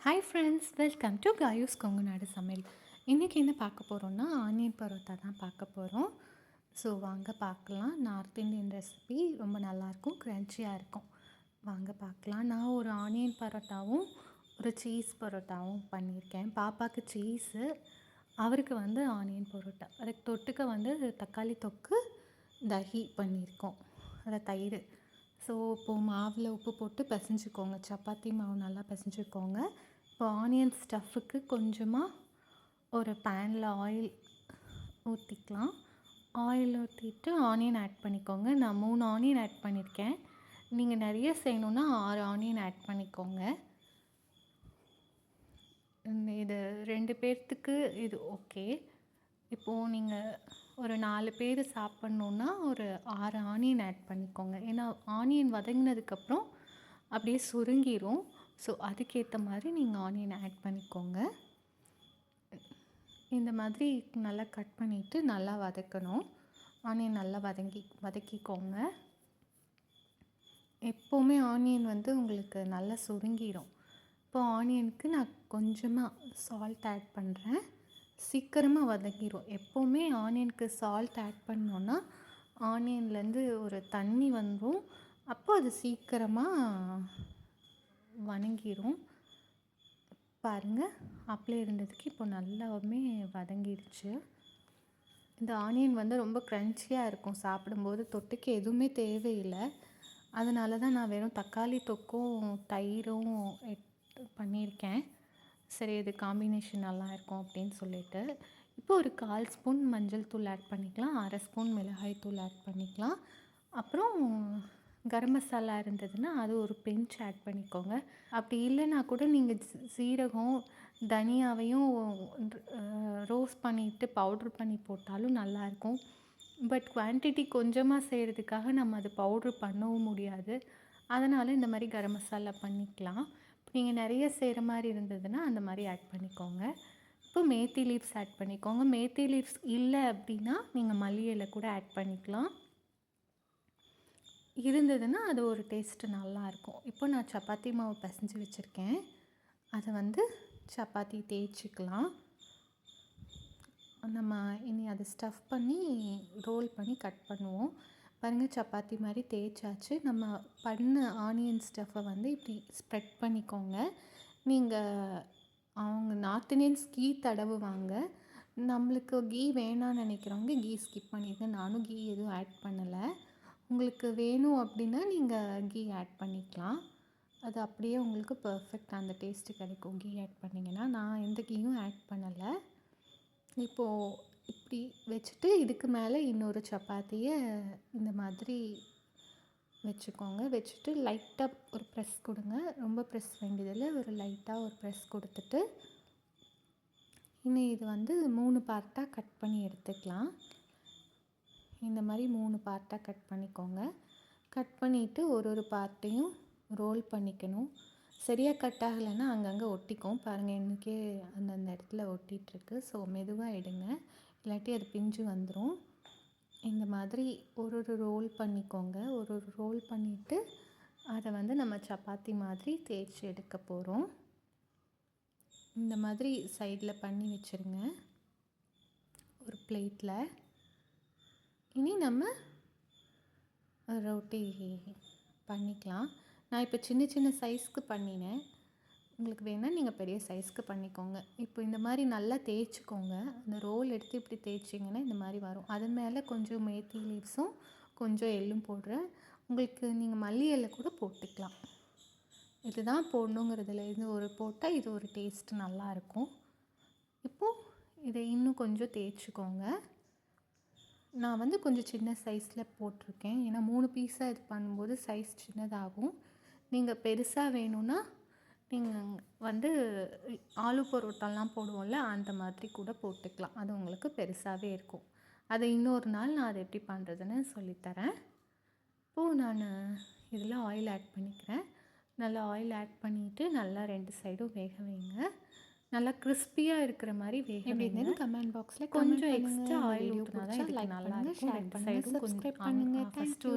Hi friends, welcome to Kayu's Kongu நாடு சமையல். இன்றைக்கி என்ன பார்க்க போகிறோன்னா ஆனியன் பரோட்டா தான் பார்க்க போகிறோம். ஸோ வாங்க பார்க்கலாம். நார்த் இந்தியன் ரெசிபி ரொம்ப நல்லாயிருக்கும், க்ரன்ச்சியாக இருக்கும். வாங்க பார்க்கலாம். நான் ஒரு ஆனியன் பரோட்டாவும் ஒரு சீஸ் பரோட்டாவும் பண்ணியிருக்கேன். பாப்பாவுக்கு சீஸு, அவருக்கு வந்து ஆனியன் பரோட்டா. அதுக்கு தொட்டுக்க வந்து தக்காளி தொக்கு, தஹி பண்ணியிருக்கோம், அதை தயிர். ஸோ இப்போது மாவில் உப்பு போட்டு பிசைஞ்சிக்கோங்க. சப்பாத்தி மாவு நல்லா பிசைஞ்சிக்கோங்க. இப்போ ஆனியன் ஸ்டஃப்புக்கு கொஞ்சமாக ஒரு பேனில் ஆயில் ஊற்றிக்கலாம். ஆயில் ஊற்றிட்டு ஆனியன் ஆட் பண்ணிக்கோங்க. நான் 3 ஆனியன் ஆட் பண்ணியிருக்கேன். நீங்கள் நிறைய செய்யணுன்னா 6 ஆனியன் ஆட் பண்ணிக்கோங்க. இது 2 பேர்த்துக்கு இது ஓகே. இப்போது நீங்கள் ஒரு 4 பேர் சாப்பிட்ணுன்னா ஒரு 6 ஆனியன் ஆட் பண்ணிக்கோங்க. ஏன்னா ஆனியன் வதங்கினதுக்கப்புறம் அப்படியே சுருங்கிரும். ஸோ அதுக்கேற்ற மாதிரி நீங்கள் ஆனியன் ஆட் பண்ணிக்கோங்க. இந்த மாதிரி நல்லா கட் பண்ணிவிட்டு நல்லா வதக்கணும். ஆனியன் நல்லா வதக்கிக்கோங்க. எப்போவுமே ஆனியன் வந்து உங்களுக்கு நல்லா சுருங்கிடும். இப்போ ஆனியனுக்கு நான் கொஞ்சமாக சால்ட் ஆட் பண்ணுறேன். சீக்கிரமாக வதங்கிடும். எப்போவுமே ஆனியனுக்கு சால்ட் ஆட் பண்ணோன்னா ஆனியன்லேருந்து ஒரு தண்ணி வந்துடும். அப்போ அது சீக்கிரமாக வதங்கிடும். பாருங்கள், அப்படியே இருந்ததுக்கு இப்போ நல்லாவுமே வதங்கிடுச்சு. இந்த ஆனியன் வந்து ரொம்ப க்ரன்ச்சியாக இருக்கும். சாப்பிடும்போது தொட்டுக்கு எதுவுமே தேவையில்லை. அதனால தான் நான் வெறும் தக்காளி தொக்கும் தயிரும் பண்ணியிருக்கேன். சரி, இது காம்பினேஷன் நல்லாயிருக்கும் அப்படின்னு சொல்லிட்டு. இப்போ ஒரு 1/4 ஸ்பூன் மஞ்சள் தூள் ஆட் பண்ணிக்கலாம். 1/2 ஸ்பூன் மிளகாய் தூள் ஆட் பண்ணிக்கலாம். அப்புறம் கரம் மசாலா இருந்ததுன்னா அது ஒரு பிஞ்ச் ஆட் பண்ணிக்கோங்க. அப்படி இல்லைன்னா கூட நீங்கள் சீரகம் தனியாவையும் ரோஸ்ட் பண்ணிவிட்டு பவுட்ரு பண்ணி போட்டாலும் நல்லாயிருக்கும். பட் குவான்டிட்டி கொஞ்சமாக செய்கிறதுக்காக நம்ம அது பவுட்ரு பண்ணவும் முடியாது. அதனால் இந்த மாதிரி கரம் மசாலா பண்ணிக்கலாம். நீங்கள் நிறைய செய்கிற மாதிரி இருந்ததுன்னா அந்த மாதிரி ஆட் பண்ணிக்கோங்க. இப்போ மேத்தி லீவ்ஸ் ஆட் பண்ணிக்கோங்க. மேத்தி லீவ்ஸ் இல்லை அப்படின்னா நீங்கள் மல்லி இலை கூட ஆட் பண்ணிக்கலாம். இருந்ததுன்னா அது ஒரு டேஸ்ட்டு நல்லாயிருக்கும். இப்போ நான் சப்பாத்தி மாவு பிசைஞ்சு வச்சுருக்கேன். அதை வந்து சப்பாத்தி தேய்ச்சிக்கலாம். நம்ம இனி அதை ஸ்டஃப் பண்ணி ரோல் பண்ணி கட் பண்ணுவோம். பாருங்கள், சப்பாத்தி மாதிரி தேய்ச்சாச்சு. நம்ம பண்ண ஆனியன் ஸ்டஃப்பை வந்து இப்படி ஸ்ப்ரெட் பண்ணிக்கோங்க. அவங்க நார்த் இந்தியன்ஸ் கீ தடவுவாங்க. நம்மளுக்கு கீ வேணான்னு நினைக்கிறவங்க கீ ஸ்கிப் பண்ணிடுங்க. நானும் கீ எதுவும் ஆட் பண்ணலை. உங்களுக்கு வேணும் அப்படின்னா நீங்கள் கீ ஆட் பண்ணிக்கலாம். அது அப்படியே உங்களுக்கு பர்ஃபெக்டாக அந்த டேஸ்ட்டு கிடைக்கும் கீ ஆட் பண்ணிங்கன்னா. நான் எந்த கீயும் ஆட் பண்ணலை. இப்போது இப்படி வச்சுட்டு இதுக்கு மேலே இன்னொரு சப்பாத்தியை இந்த மாதிரி வச்சுக்கோங்க. வச்சுட்டு லைட்டாக ஒரு ப்ரெஸ் கொடுங்க. ரொம்ப ப்ரெஸ் வேண்டியதில்லை, ஒரு லைட்டாக ஒரு ப்ரெஸ் கொடுத்துட்டு இன்னும் இது வந்து 3 பார்ட்டாக கட் பண்ணி எடுத்துக்கலாம். இந்த மாதிரி 3 பார்ட்டாக கட் பண்ணிக்கோங்க. கட் பண்ணிவிட்டு ஒரு பார்ட்டையும் ரோல் பண்ணிக்கணும். சரியாக கட் ஆகலைன்னா அங்கங்கே ஒட்டிக்கும். பாருங்கள், எனக்கே அந்தந்த இடத்துல ஒட்டிகிட்ருக்கு. ஸோ மெதுவாக எடுங்க, இல்லாட்டி அது பிஞ்சு வந்துடும். இந்த மாதிரி ஒரு ரோல் பண்ணிக்கோங்க. ஒரு ரோல் பண்ணிவிட்டு அதை வந்து நம்ம சப்பாத்தி மாதிரி தேய்ச்சி எடுக்க போகிறோம். இந்த மாதிரி சைடில் பண்ணி வச்சுருங்க ஒரு பிளேட்டில். இனி நம்ம ரொட்டி பண்ணிக்கலாம். நான் இப்போ சின்ன சின்ன சைஸ்க்கு பண்ணினேன். உங்களுக்கு வேணால் நீங்கள் பெரிய சைஸ்க்கு பண்ணிக்கோங்க. இப்போ இந்த மாதிரி நல்லா தேய்ச்சிக்கோங்க. அந்த ரோல் எடுத்து இப்படி தேய்ச்சிங்கன்னா இந்த மாதிரி வரும். அது மேலே கொஞ்சம் மேத்தி லீவ்ஸும் கொஞ்சம் எள்ளும் போடுறேன். உங்களுக்கு நீங்கள் மல்லி இலை கூட போட்டுக்கலாம். இதுதான் போடணுங்கிறதுல இது ஒரு போட்டால் இது ஒரு டேஸ்ட்டு நல்லாயிருக்கும். இப்போது இதை இன்னும் கொஞ்சம் தேய்ச்சிக்கோங்க. நான் வந்து கொஞ்சம் சின்ன சைஸில் போட்டிருக்கேன். ஏன்னா 3 பீஸாக இது பண்ணும்போது சைஸ் சின்னதாகும். நீங்கள் பெருசாக வேணும்னா நீங்கள் வந்து ஆலு பரோட்டாலாம் போடுவோம்ல, அந்த மாதிரி கூட போட்டுக்கலாம். அது உங்களுக்கு பெருசாகவே இருக்கும். அதை இன்னொரு நாள் நான் அதை எப்படி பண்ணுறதுன்னு சொல்லித்தரேன். இப்போது நான் இதில் ஆயில் ஆட் பண்ணிக்கிறேன். நல்லா ஆயில் ஆட் பண்ணிவிட்டு நல்லா 2 சைடும் வேக வைங்க. நல்லா கிறிஸ்பியாக இருக்கிற மாதிரி வேக வைங்க. கமெண்ட் பாக்ஸில் கொஞ்சம் எக்ஸ்ட்ரா ஆயில் ஊற்றினா தான் இதுக்கு நல்லாயிருக்கும். 2 சைடும் கொஞ்சம். ஃபஸ்ட்டு